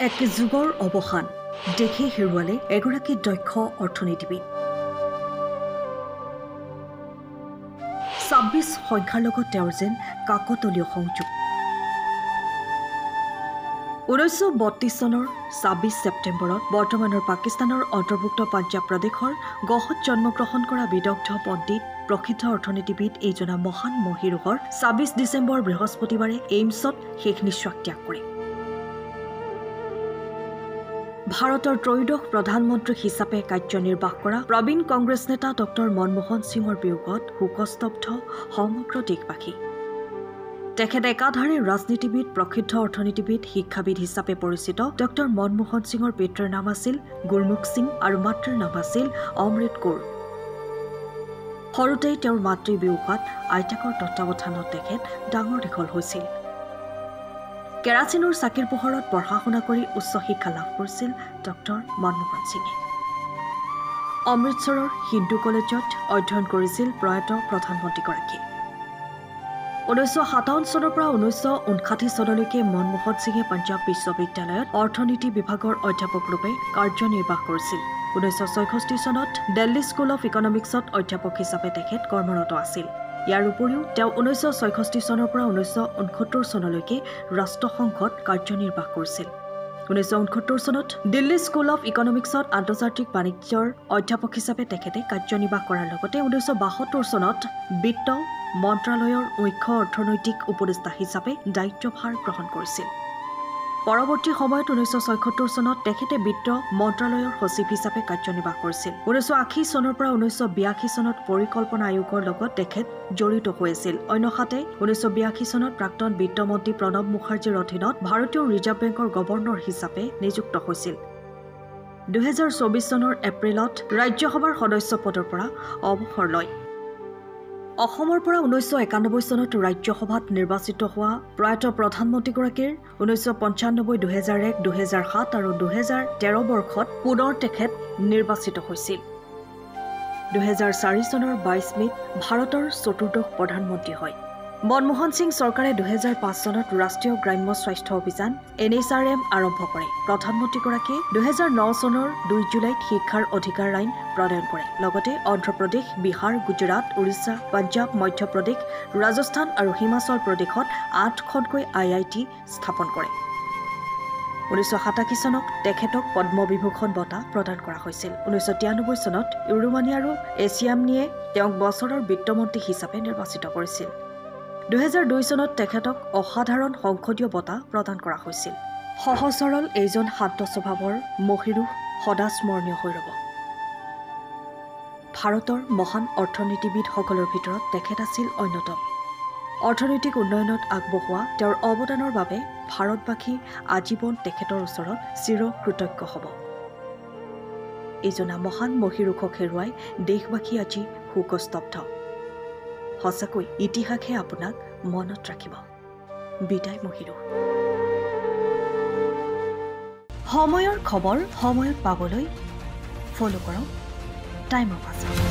এক যুগৰ অৱসান দেশে হেৰুৱালে এগৰাকী দক্ষ অৰ্থনীতিবিদ ২৬ সংখ্যাৰ লগত তেওঁৰ যেন কাকতলীয় সংযোগ ১৯৩২ চনৰ ২৬ ছেপ্টেম্বৰত বৰ্তমানৰ পাকিস্তানৰ অন্তৰ্ভুক্ত পঞ্জাৱ প্ৰদেশৰ গহত জন্মগ্ৰহণ কৰা বিদগ্ধ পণ্ডিত প্ৰসিদ্ধ অৰ্থনীতিবিদ এইজনা মহান মহীৰূহৰ ২৬ ডিচেম্বৰ বৃহস্পতিবাৰে এইমছত শেষ নিশ্বাস ত্যাগ কৰে ভাৰতৰ ত্ৰয়োদশ প্ৰধানমন্ত্ৰী হিচাপে কাৰ্যনিৰ্বাহ কৰা প্ৰবীণ কংগ্ৰেছ নেতা ডক্টৰ মনমোহন সিঙৰ বিয়োগত শোকস্তব্ধ সমগ্ৰ দেশবাসী তেখেত একাধাৰে ৰাজনীতিবিদ প্ৰসিদ্ধ অৰ্থনীতিবিদ শিক্ষাবিদ হিচাপে পৰিচিত ডক্টৰ মনমোহন সিঙৰ পিতৃৰ নাম আছিল গুৰমুখ সিং আৰু মাতৃৰ নাম আছিল অমৃত কৌৰ সৰুতেই তেওঁৰ মাতৃ বিয়োগত আইতাকৰ তত্বাৱধানত তেখেত ডাঙৰ দীঘল হৈছিল কেৰাচিনৰ চাকিৰ পোহৰত পঢ়া শুনা কৰি উচ্চ শিক্ষা লাভ কৰিছিল ডক্টৰ মনমোহন সিঙে অমৃতসৰৰ হিন্দু কলেজত অধ্যয়ন কৰিছিল প্ৰয়াত প্ৰধানমন্ত্ৰীগৰাকীয়ে ১৯৫৭ চনৰ পৰা ১৯৫৯ চনলৈকে মনমোহন সিঙে পঞ্জাৱ বিশ্ববিদ্যালয়ত অৰ্থনীতি বিভাগৰ অধ্যাপকৰূপে কাৰ্যনিৰ্বাহ কৰিছিল ১৯৬৬ চনত দিল্লী স্কুল অফ ইকনমিক্সত অধ্যাপক হিচাপে তেখেত কৰ্মৰত আছিল ইয়াৰ উপৰিও তেওঁ ১৯৬৬ চনৰ পৰা ১৯৬৯ চনলৈকে ৰাষ্ট্ৰসংঘত কাৰ্যনিৰ্বাহ কৰিছিল ১৯৬৯ চনত দিল্লী স্কুল অফ ইকনমিক্সত আন্তৰ্জাতিক বাণিজ্যৰ অধ্যাপক হিচাপে তেখেতে কাৰ্যনিৰ্বাহ কৰাৰ লগতে ১৯৭২ চনত বিত্ত মন্ত্ৰালয়ৰ মুখ্য অৰ্থনৈতিক উপদেষ্টা হিচাপে দায়িত্বভাৰ গ্ৰহণ কৰিছিল পৰৱৰ্তী সময়ত ১৯৭৬ চনত তেখেতে বিত্ত মন্ত্ৰালয়ৰ সচিব হিচাপে কাৰ্যনিৰ্বাহ কৰিছিল ১৯৮০ চনৰ পৰা ১৯৮২ চনত পৰিকল্পনা আয়োগৰ লগত তেখেত জড়িত হৈ আছিল অন্যহাতে ১৯৮২ চনত প্ৰাক্তন বিত্তমন্ত্ৰী প্ৰণৱ মুখাৰ্জীৰ অধীনত ভাৰতীয় ৰিজাৰ্ভ বেংকৰ গভৰ্ণৰ হিচাপে নিযুক্ত হৈছিল ২০২৪ চনৰ এপ্ৰিলত ৰাজ্যসভাৰ সদস্য পদৰ পৰা অৱসৰ লয় অসমৰ পৰা ১৯৯১ চনত ৰাজ্যসভাত নিৰ্বাচিত হোৱা প্ৰয়াত প্ৰধানমন্ত্ৰীগৰাকীৰ ১৯৯৫ ২০০১ ২০০৭ আৰু ২০১৩ বৰ্ষত পুনৰ তেখেত নিৰ্বাচিত হৈছিল ২০০৪ চনৰ ২২ মে'ত ভাৰতৰ চতুৰ্দশ প্ৰধানমন্ত্ৰী হয় মনমোহন সিং চৰকাৰে ২০০৫ চনত ৰাষ্ট্ৰীয় গ্ৰাম্য স্বাস্থ্য অভিযান NHRM আৰম্ভ কৰে প্ৰধানমন্ত্ৰীগৰাকীয়ে ২০০৯ চনৰ ২ জুলাইত শিক্ষাৰ অধিকাৰ আইন প্ৰণয়ন কৰে লগতে অন্ধ্ৰপ্ৰদেশ বিহাৰ গুজৰাট উৰিষ্যা পঞ্জাৱ মধ্যপ্ৰদেশ ৰাজস্থান আৰু হিমাচল প্ৰদেশত ৮খনকৈ IIT স্থাপন কৰে ১৯৮৭ চনত তেখেতক পদ্মবিভূষণ বঁটা প্ৰদান কৰা হৈছিল ১৯৯৩ চনত ইউৰোমানী আৰু এছিয়ামনিয়ে তেওঁক বছৰৰ বিত্তমন্ত্ৰী হিচাপে নিৰ্বাচিত কৰিছিল ২০০২ চনত তেখেতক অসাধাৰণ সংসদীয় বঁটা প্ৰদান কৰা হৈছিল সহজ সৰল এইজন শান্ত স্বভাৱৰ মহীৰূহ সদা স্মৰণীয় হৈ ৰ'ব ভাৰতৰ মহান অৰ্থনীতিবিদসকলৰ ভিতৰত তেখেত আছিল অন্যতম অৰ্থনৈতিক উন্নয়নত আগবঢ়োৱা তেওঁৰ অৱদানৰ বাবে ভাৰতবাসী আজীৱন তেখেতৰ ওচৰত চিৰকৃতজ্ঞ হ'ব এইজনা মহান মহীৰূহক হেৰুৱাই দেশবাসী আজি শোকস্তব্ধ সঁচাকৈ ইতিহাসে আপোনাক মনত ৰাখিব বিদায় মহীৰূহ সময়ৰ খবৰ সময়ত পাবলৈ ফলো কৰক টাইম অফ আছাম